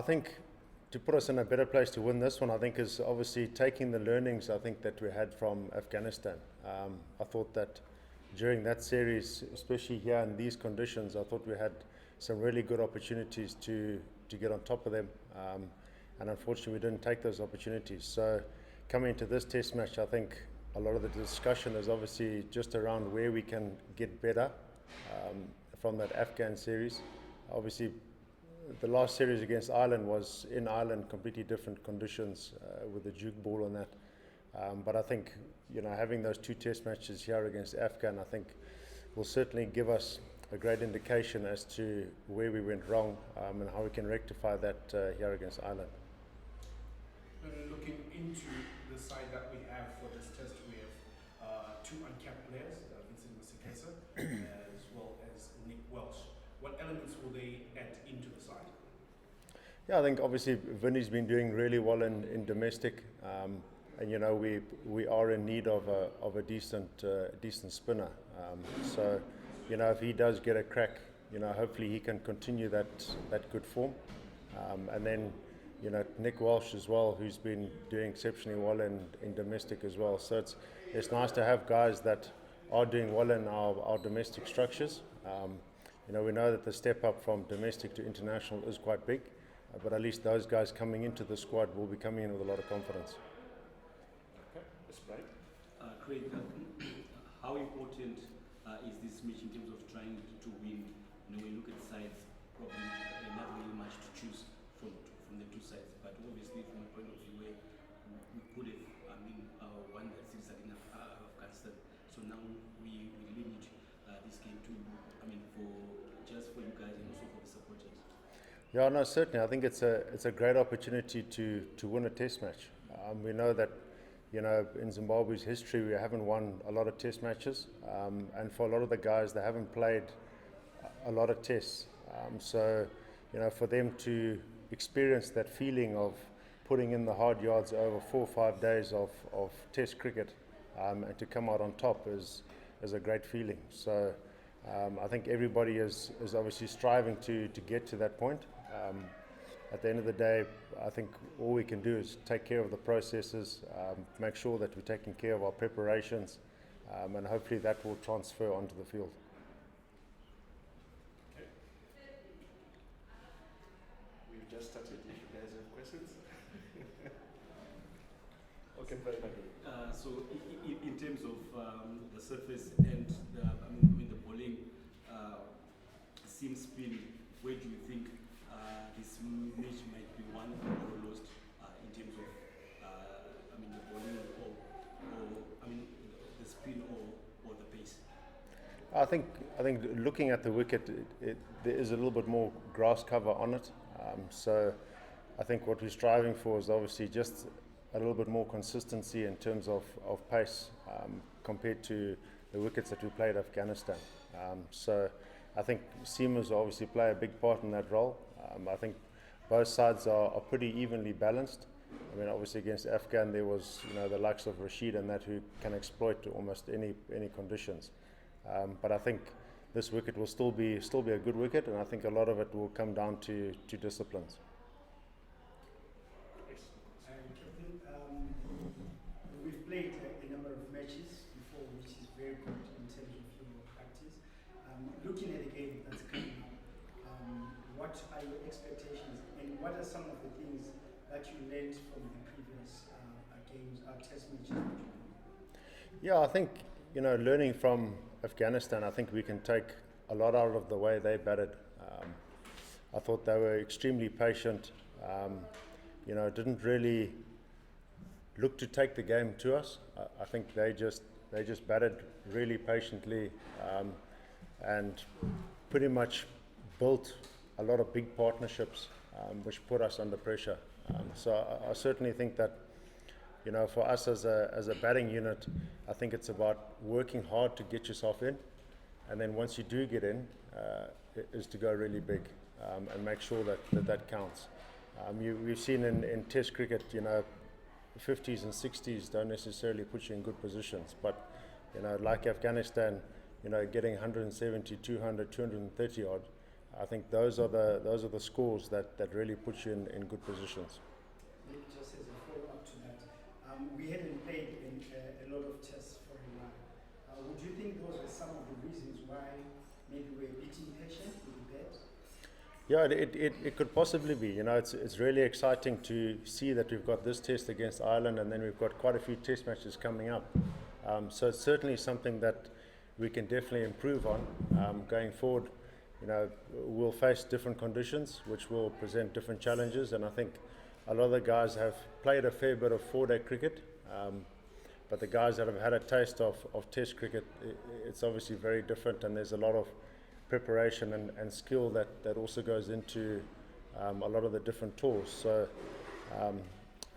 I think to put us in a better place to win this one, I think is obviously taking the learnings I think that we had from Afghanistan. I thought that during that series, especially here in these conditions, I thought we had some really good opportunities to get on top of them, and unfortunately we didn't take those opportunities. So coming into this test match, I think a lot of the discussion is obviously just around where we can get better from that Afghan series. Obviously, the last series against Ireland was in Ireland, completely different conditions with the Duke ball and that. But I think, having those two test matches here against Afghan, I think will certainly give us a great indication as to where we went wrong and how we can rectify that here against Ireland. Looking into the side that we have for this test, we have two uncapped players, Vincent Masekesa as well as Nick Welsh. What elements will they add into the side? Yeah, I think obviously Vinny's been doing really well in domestic, and we are in need of a decent spinner. So if he does get a crack, hopefully he can continue that good form, and then Nick Welsh as well, who's been doing exceptionally well in domestic as well. So it's nice to have guys that are doing well in our domestic structures. We know that the step up from domestic to international is quite big, but at least those guys coming into the squad will be coming in with a lot of confidence. Okay, that's great. Craig, how important is this match in terms of trying to win? When you look at sides, probably not really much to choose from the two sides, but obviously from a point of view where we could have won that series against Afghanistan. So now we really need this game for you guys and also for the supporters. Yeah, no, certainly. I think it's a great opportunity to win a test match. We know that in Zimbabwe's history we haven't won a lot of test matches, and for a lot of the guys they haven't played a lot of tests. So for them to experience that feeling of putting in the hard yards over 4 or 5 days of test cricket, and to come out on top is a great feeling. So I think everybody is obviously striving to get to that point. At the end of the day, I think all we can do is take care of the processes, make sure that we're taking care of our preparations, and hopefully that will transfer onto the field. Okay. We've just started. If you guys have questions. Okay, very good. So in terms of the surface and the bowling seam spin, where do you think this match might be won or lost in terms of the bowling or the spin or the pace? I think looking at the wicket, there is a little bit more grass cover on it. So I think what we're striving for is obviously just a little bit more consistency in terms of pace compared to the wickets that we played Afghanistan. So I think seamers obviously play a big part in that role. I think both sides are pretty evenly balanced. Obviously against Afghan there was the likes of Rashid and that who can exploit almost any conditions. But I think this wicket will still be a good wicket, and I think a lot of it will come down to disciplines. We've played a number of matches before, which is very good in terms of your practice. Looking at the game that's coming up, what are your expectations, and what are some of the things that you learned from the previous games, test matches? Yeah, I think learning from Afghanistan, I think we can take a lot out of the way they batted. I thought they were extremely patient. Didn't really look to take the game to us. I think they just batted really patiently, and pretty much built a lot of big partnerships, which put us under pressure. So I certainly think that for us as a batting unit, I think it's about working hard to get yourself in, and then once you do get in, is to go really big, and make sure that counts. We've seen in Test cricket, 50s and 60s don't necessarily put you in good positions, but like Afghanistan, getting 170, 200, 230 odd I think those are the scores that really put you in good positions. Maybe just as a follow-up to that, we hadn't played in a lot of tests for a while. Would you think those were some of the reasons why maybe we're a bit impatient with that? Yeah, it could possibly be. You know, it's really exciting to see that we've got this test against Ireland, and then we've got quite a few test matches coming up. So it's certainly something that we can definitely improve on going forward. You know, we'll face different conditions, which will present different challenges, and I think a lot of the guys have played a fair bit of 4-day cricket, but the guys that have had a taste of Test cricket, it's obviously very different, and there's a lot of preparation and skill that also goes into a lot of the different tours. So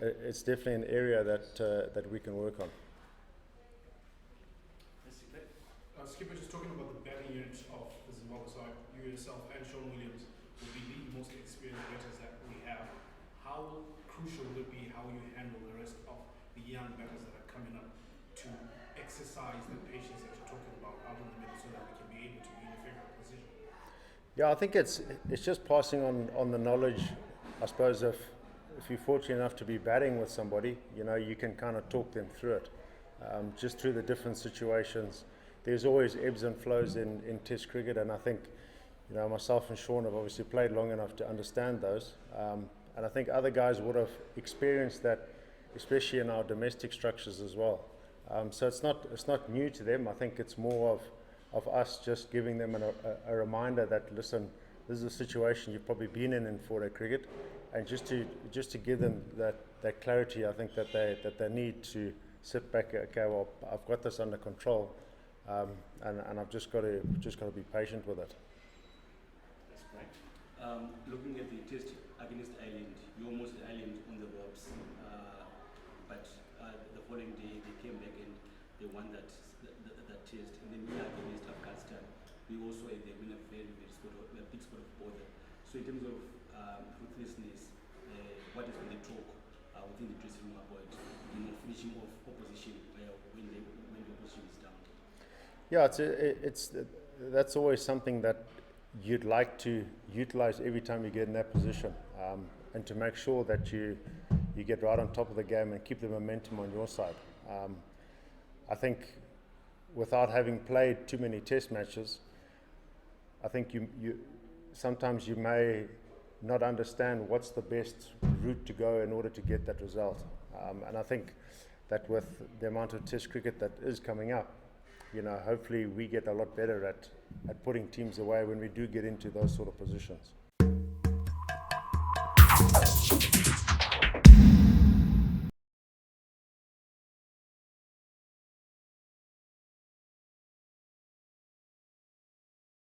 it's definitely an area that we can work on. Skipper, just talking about the batting unit of the Zimbabwe side, you yourself and Sean Williams will be the most experienced batters that we have. How crucial will it be how you handle the rest of the young batters that are coming up to exercise the patience that you're talking about out in the middle so that we can be able to be in a favorable position? Yeah, I think it's just passing on the knowledge. I suppose if you're fortunate enough to be batting with somebody, you know, you can kind of talk them through it, just through the different situations. There's always ebbs and flows in Test cricket, and I think, you know, myself and Sean have obviously played long enough to understand those, and I think other guys would have experienced that, especially in our domestic structures as well. So it's not new to them. I think it's more of us just giving them a reminder that, listen, this is a situation you've probably been in 4-day cricket, and just to give them that clarity. I think that they need to sit back. Okay, well, I've got this under control. And I've just got to be patient with it. That's great. Looking at the test against Ireland, you almost Ireland on the ropes, but the following day they came back and they won that test. And then we against Afghanistan, we also had been a very big spot of bother. So in terms of ruthlessness, what has been the talk within the dressing room about finishing off opposition when the opposition is down? Yeah, that's always something that you'd like to utilize every time you get in that position, and to make sure that you get right on top of the game and keep the momentum on your side. I think without having played too many test matches, I think you sometimes you may not understand what's the best route to go in order to get that result. And I think that with the amount of test cricket that is coming up, you know, hopefully we get a lot better at putting teams away when we do get into those sort of positions.